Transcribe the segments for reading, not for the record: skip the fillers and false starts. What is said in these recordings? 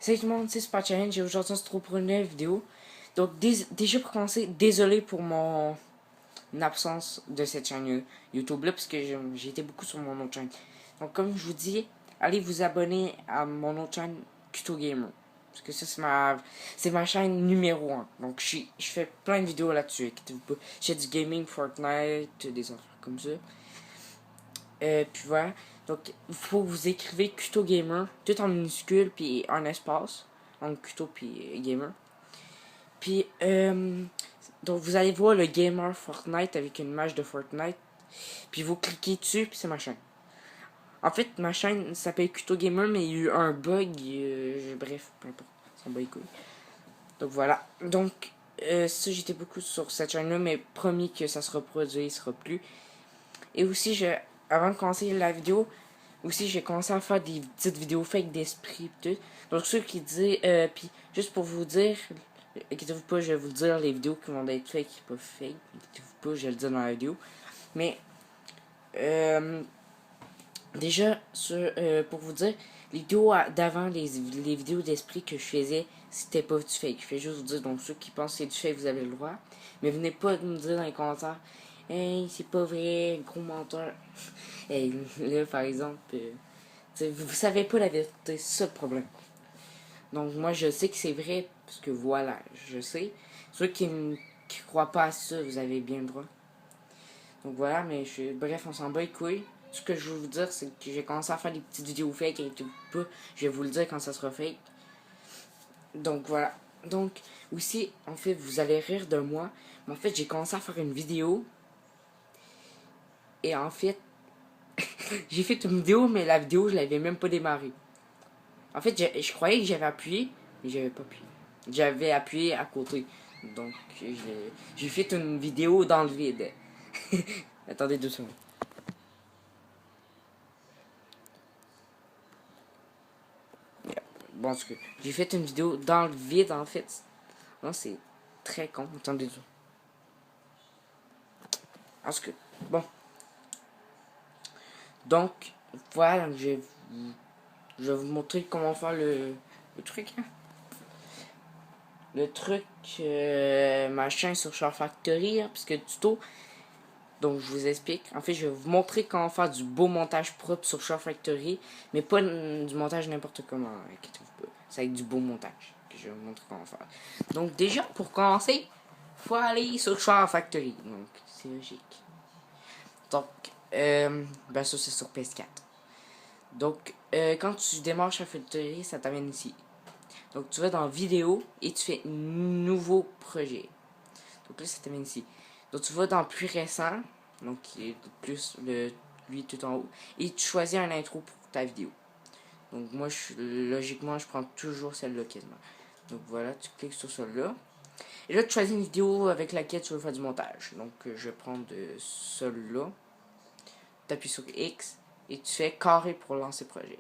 Salut tout le monde, c'est Super Challenge et aujourd'hui on se retrouve pour une nouvelle vidéo. Donc déjà pour commencer, désolé pour mon absence de cette chaîne YouTube là parce que j'ai été beaucoup sur mon autre chaîne. Donc comme je vous dis, allez vous abonner à mon autre chaîne Kuto Gamer. Parce que ça c'est ma chaîne numéro 1. Donc je fais plein de vidéos là-dessus, inquiétez-vous pas. Je fais du gaming, Fortnite, des affaires comme ça. Puis voilà. Donc, il faut que vous écrivez Kuto Gamer, tout en minuscule, puis en espace. Donc, Kuto puis Gamer. Puis, donc vous allez voir le Gamer Fortnite avec une image de Fortnite. Puis vous cliquez dessus, puis c'est ma chaîne. En fait, ma chaîne s'appelle Kuto Gamer, mais il y a eu un bug. Bref, peu importe. C'est un bug cool. Donc voilà. Donc, ça, j'étais beaucoup sur cette chaîne-là, mais promis que ça se reproduira plus. Et aussi, avant de commencer la vidéo, aussi, j'ai commencé à faire des petites vidéos fake d'esprit pis tout. Donc, ceux qui disent, puis juste pour vous dire, inquiétez-vous pas, je vais vous dire les vidéos qui vont être fake, pas fake. Inquiétez-vous pas, je vais le dire dans la vidéo. Mais, déjà, pour vous dire, les vidéos d'avant, les vidéos d'esprit que je faisais, c'était pas du fake. Je fais juste vous dire, donc ceux qui pensent que c'est du fake, vous avez le droit. Mais venez pas me dire dans les commentaires, hey, c'est pas vrai, gros menteur. Et là, par exemple, vous savez pas la vérité, c'est ça le problème. Donc, moi, je sais que c'est vrai, parce que voilà, je sais. Ceux qui croient pas à ça, vous avez bien le droit. Donc voilà, mais bref, on s'en bat les couilles. Ce que je veux vous dire, c'est que j'ai commencé à faire des petites vidéos fake et tout. Je vais vous le dire quand ça sera fake. Donc voilà. Donc, aussi, en fait, vous allez rire de moi. Mais en fait, j'ai commencé à faire une vidéo. Et en fait, j'ai fait une vidéo, mais la vidéo, je l'avais même pas démarrée. En fait, je croyais que j'avais appuyé, mais j'avais pas appuyé. J'avais appuyé à côté. Donc, j'ai fait une vidéo dans le vide. Attendez 2 secondes. Bon, en tout cas, j'ai fait une vidéo dans le vide, en fait. Non, c'est très con. Attendez 2 secondes. En tout cas, bon. Donc, voilà, je vais vous montrer comment faire le truc. Hein. Le truc, machin sur Share Factory, hein, parce que tuto. Donc, je vous explique. En fait, je vais vous montrer comment faire du beau montage propre sur Share Factory, mais pas du montage n'importe comment. Inquiétez-vous pas. C'est avec du beau montage que je vais vous montrer comment faire. Donc, déjà, pour commencer, faut aller sur Share Factory. Donc, c'est logique. Donc, ben ça, c'est sur PS4. Donc, quand tu démarres Share Factory, ça t'amène ici. Donc, tu vas dans vidéo et tu fais nouveau projet. Donc là, ça t'amène ici. Donc, tu vas dans plus récent. Donc, qui est plus lui tout en haut. Et tu choisis un intro pour ta vidéo. Donc, moi, logiquement, je prends toujours celle-là quasiment. Donc, voilà, tu cliques sur celle-là. Et là, tu choisis une vidéo avec laquelle tu veux faire du montage. Donc, je vais prendre celle-là. Tu appuies sur X et tu fais carré pour lancer projet.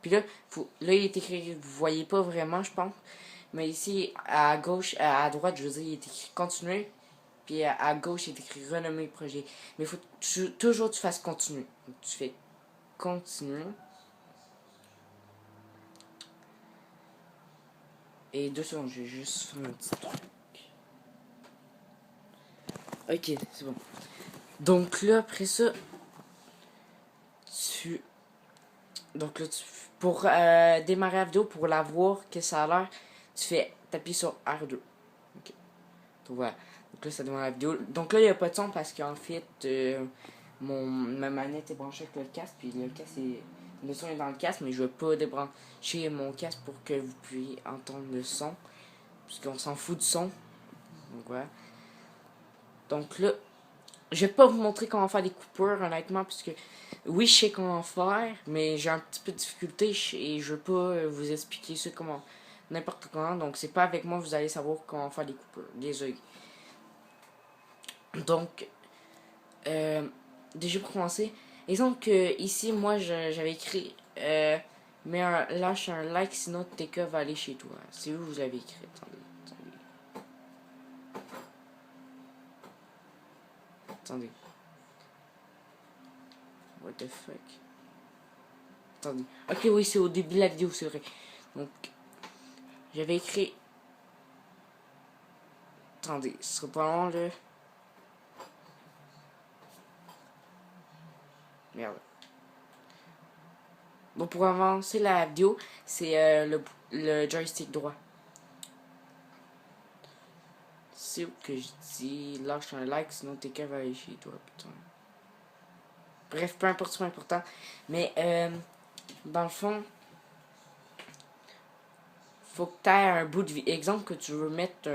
Puis là, là, il est écrit, vous voyez pas vraiment, je pense. Mais ici, à gauche, à droite, je veux dire, il est écrit continuer. Puis à gauche, il est écrit renommer le projet. Mais il faut toujours que tu fasses continuer. Donc, tu fais continuer. Et 2 secondes, je vais juste faire un petit truc. Ok, c'est bon. Donc là, après ça, tu. Donc là, pour démarrer la vidéo, pour la voir, que ça a l'air, t'appuies sur R2. Ok. Donc voilà. Donc là, ça démarre la vidéo. Donc là, il n'y a pas de son parce qu'en fait, ma manette est branchée avec le casque. Puis le casque est. Le son est dans le casque, mais je ne veux pas débrancher mon casque pour que vous puissiez entendre le son. Parce qu'on s'en fout du son. Donc voilà. Donc là, je vais pas vous montrer comment faire des coupures, honnêtement, parce que oui, je sais comment faire, mais j'ai un petit peu de difficulté et je veux pas vous expliquer ça comment n'importe comment. Donc c'est pas avec moi que vous allez savoir comment faire des coupures. Désolé. Donc, déjà pour commencer, exemple que ici, moi, j'avais écrit lâche un like, sinon TK va aller chez toi. C'est où vous avez écrit. Attendez. What the fuck. Attendez. Ok, oui, c'est au début de la vidéo, c'est vrai. Donc, J'avais écrit... Attendez, ce sera pas long, là. Merde. Bon, pour avancer la vidéo, c'est le joystick droit. C'est où que je dis lâche un like, sinon t'es qu'à aller chez toi, putain. Bref, peu importe, c'est pas important. Mais, dans le fond, faut que tu aies un bout de vie. Exemple que tu veux mettre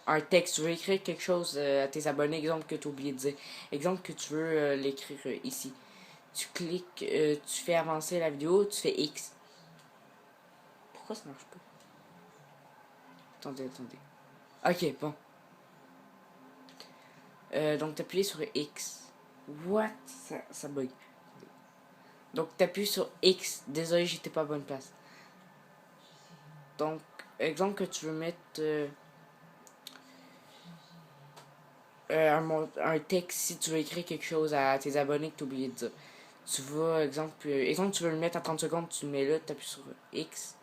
un texte, tu veux écrire quelque chose à tes abonnés, exemple que tu as oublié de dire. Exemple que tu veux l'écrire ici. Tu cliques, tu fais avancer la vidéo, tu fais X. Pourquoi ça marche pas? Attendez. Ok, bon. Donc t'appuies sur X. What? Ça bug. Donc t'appuies sur X. Désolé, j'étais pas à bonne place. Donc, exemple que tu veux mettre un texte si tu veux écrire quelque chose à tes abonnés que tu as oublié de dire. Tu vas, exemple tu veux le mettre à 30 secondes, tu le mets là, tu appuies sur X.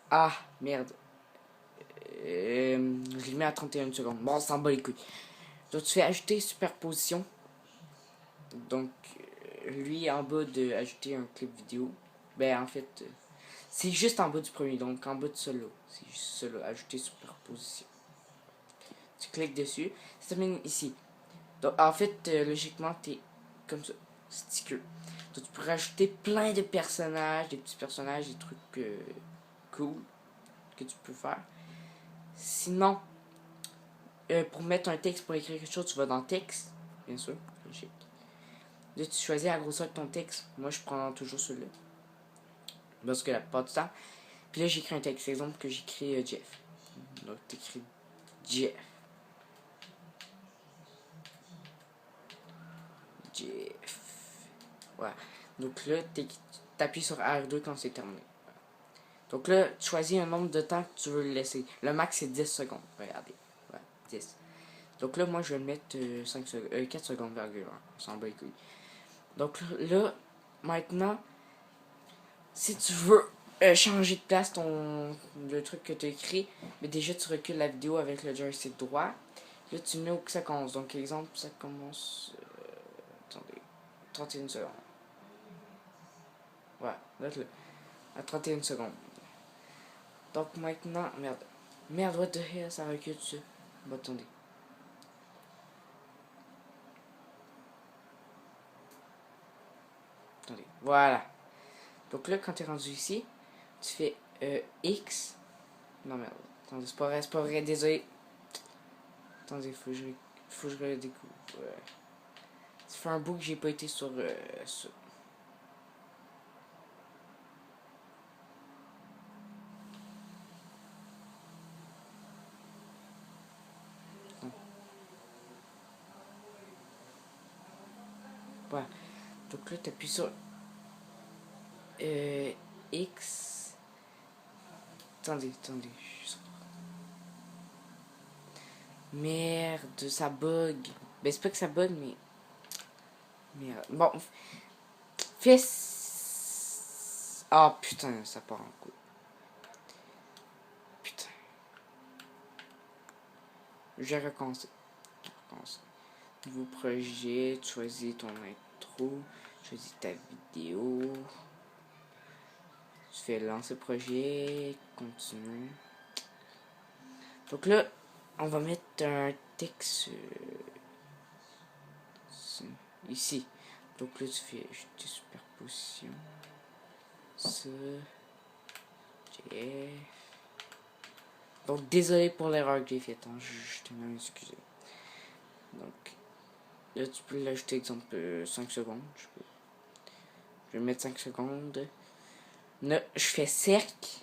Ah, merde. Je le mets à 31 secondes. Bon, ça s'en bat les couilles. Donc tu fais ajouter superposition. Donc, lui en bas de ajouter un clip vidéo. Ben, en fait, c'est juste en bas du premier. Donc, en bas de celui-là. C'est juste celui-là, ajouter superposition. Tu cliques dessus. Ça termine ici. Donc, en fait, logiquement, t'es comme ça. Sticker. Donc, tu peux rajouter plein de personnages, des petits personnages, des trucs cool que tu peux faire. Sinon, pour mettre un texte, pour écrire quelque chose, tu vas dans texte, bien sûr, logique. Là, tu choisis la grosseur de ton texte. Moi, je prends toujours celui-là. Parce que la plupart du temps. Puis là, j'écris un texte. Exemple que j'écris Jeff. Donc, tu écris Jeff. Jeff. Voilà. Donc là, tu appuies sur R2 quand c'est terminé. Donc là, tu choisis un nombre de temps que tu veux le laisser. Le max, c'est 10 secondes. Regardez. Ouais, 10. Donc là, moi, je vais le mettre 4 secondes, virgule 1. On s'en bat les couilles. Donc là, maintenant, si tu veux changer de place le truc que tu as écrit, mais déjà, tu recules la vidéo avec le joystick droit. Là, tu mets où que ça commence. Donc, exemple, ça commence... attendez. 31 secondes. Ouais, là, à 31 secondes. Donc maintenant, merde. Merde, what the hell, ça recule dessus. Bon, attendez. Attendez, voilà. Donc là, quand tu es rendu ici, tu fais X. Non, merde. Attendez, c'est pas vrai, désolé. Attendez, faut que je redécouvre. Ça fait un bout que j'ai pas été sur ça. Voilà. Donc là, tu appuies sur X. Attendez. Merde, ça bug. Ben, c'est pas que ça bug, mais. Merde. Bon. Fais. Ah, putain, ça part en coup. Putain. J'ai recommencé. Nouveau projet, choisis ton intro, choisis ta vidéo. Tu fais lancer projet, continue. Donc là, on va mettre un texte ici. Donc là, tu fais ajouter superposition. Ça. Jeff. Donc désolé pour l'erreur que j'ai faite. Hein. Je te m'en excuse. Donc là, tu peux l'ajouter, exemple, 5 secondes. Je vais mettre 5 secondes. Là, je fais cercle.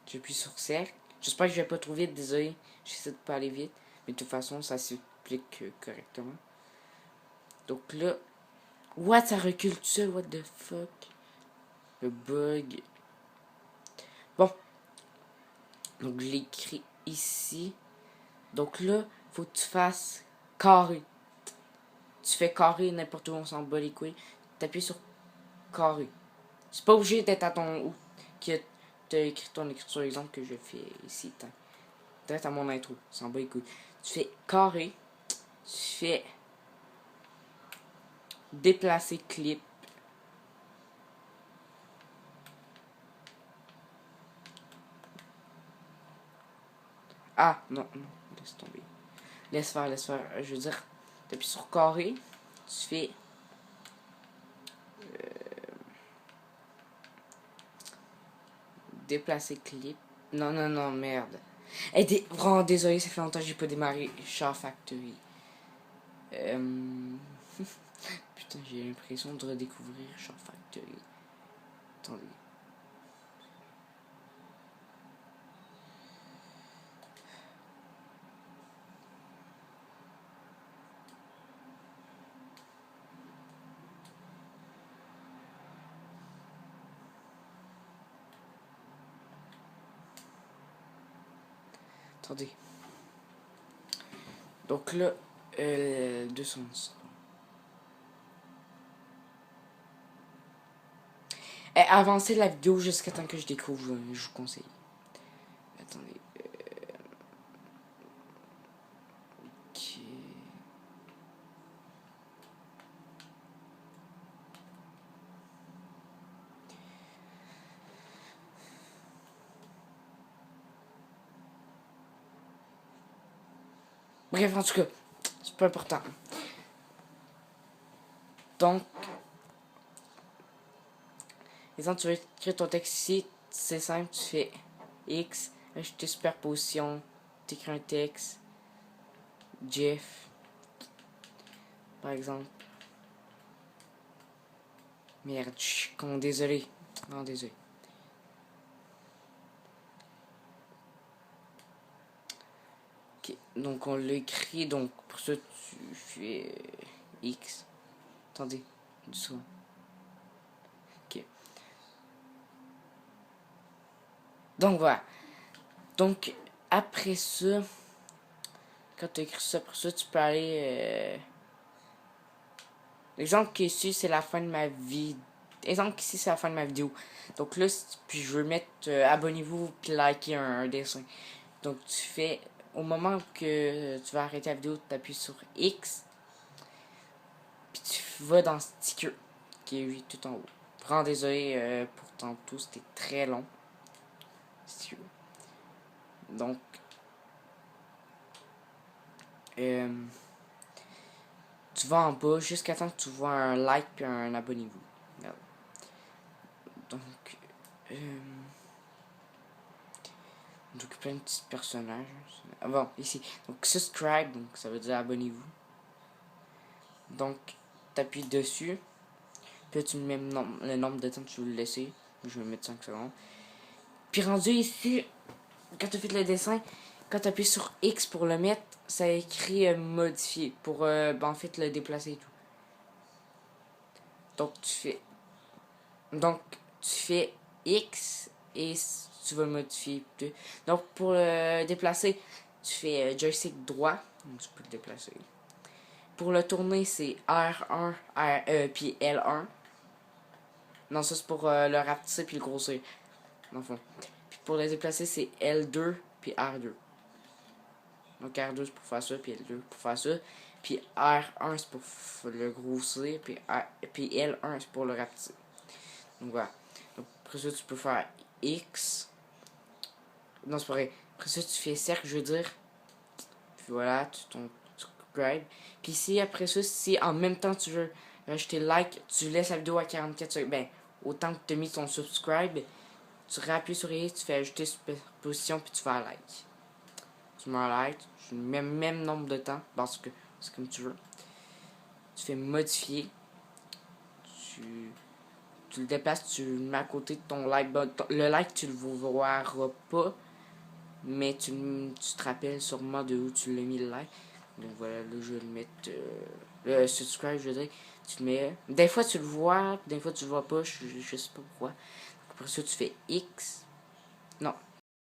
J'appuie sur cercle. J'espère que je vais pas trop vite, désolé. J'essaie de pas aller vite. Mais de toute façon, ça s'applique correctement. Donc là, what, ça recule tout seul, what the fuck. Le bug. Bon. Donc je l'écris ici. Donc là, faut que tu fasses carré. Tu fais carré n'importe où, on s'en bat les couilles. T'appuies sur carré. C'est pas obligé d'être à ton... que tu as écrit ton écriture exemple que je fais ici, peut-être à mon intro, c'est en bas, écoute. Tu fais carré, tu fais déplacer clip. Ah, non, non, laisse tomber. Laisse faire, laisse faire. Je veux dire, tu appuies sur carré, tu fais déplacer clip. Non, non, non, merde. Vraiment désolé, ça fait longtemps que j'ai pas démarré Char Factory. Putain, j'ai l'impression de redécouvrir Char Factory. Attendez. Attendez. Donc là, 200. Avancez la vidéo jusqu'à temps que je découvre, je vous conseille. Attendez. Ok. Bref, en tout cas, c'est pas important. Donc, exemple, tu veux écrire ton texte ici, c'est simple, tu fais X, ajouter superposition, tu écris un texte, GIF, par exemple. Merde, je suis con, désolé. Non, désolé. Ok, donc on l'écrit, donc pour ça tu fais X. Attendez, du son. Ok. Donc voilà. Donc après ça, quand tu écris ça, après ça, tu peux aller. L'exemple qui est ici, c'est la fin de ma vie. Exemple ici, c'est la fin de ma vidéo. Donc là, puis je veux mettre abonnez-vous puis liker un dessin. Donc tu fais, au moment que tu vas arrêter la vidéo, tu appuies sur X. Puis tu vas dans sticker, qui est tout en haut. Vraiment désolé pour tantôt, c'était très long. Sticker. Donc, tu vas en bas jusqu'à temps que tu vois un like puis un abonnez-vous. Voilà. Donc, plein de petits personnages. Ah bon, ici. Donc, subscribe, donc ça veut dire abonnez-vous. Donc, t'appuies dessus. Puis là, tu mets le nombre de temps que tu veux le laisser. Je vais mettre 5 secondes. Puis rendu ici, quand tu as fait le dessin, quand tu appuies sur X pour le mettre, ça écrit modifier pour en fait le déplacer et tout. Donc tu fais X et tu vas le modifier. Donc pour le déplacer, tu fais joystick droit, donc tu peux le déplacer. Pour le tourner, c'est R1, puis L1. Non, ça c'est pour le rapetisser puis le grossir. Dans le fond. Puis pour le déplacer, c'est L2 puis R2. Donc R2 c'est pour faire ça, puis L2 pour faire ça. Puis R1 c'est pour le grossir, puis L1 c'est pour le rapetisser. Donc voilà. Donc après ça, tu peux faire X. Non, c'est pas vrai. Après ça, tu fais cercle, je veux dire. Puis voilà, tu subscribe. Puis ici, après ça, si en même temps tu veux rajouter like, tu laisses la vidéo à 44 secondes. Ben, autant que tu as mis ton subscribe, tu réappuies sur X, tu fais ajouter superposition, puis tu fais un like. Tu mets un like, tu mets le même nombre de temps, parce que c'est comme tu veux. Tu fais modifier. Tu le déplaces, tu le mets à côté de ton like. Le like, tu le verras pas, mais tu te rappelles sûrement de où tu l'as mis le like. Donc voilà, là je vais le mettre. Le subscribe, je veux dire. Tu le mets. Des fois tu le vois, des fois tu le vois pas, je sais pas pourquoi. Après ça, tu fais X. Non,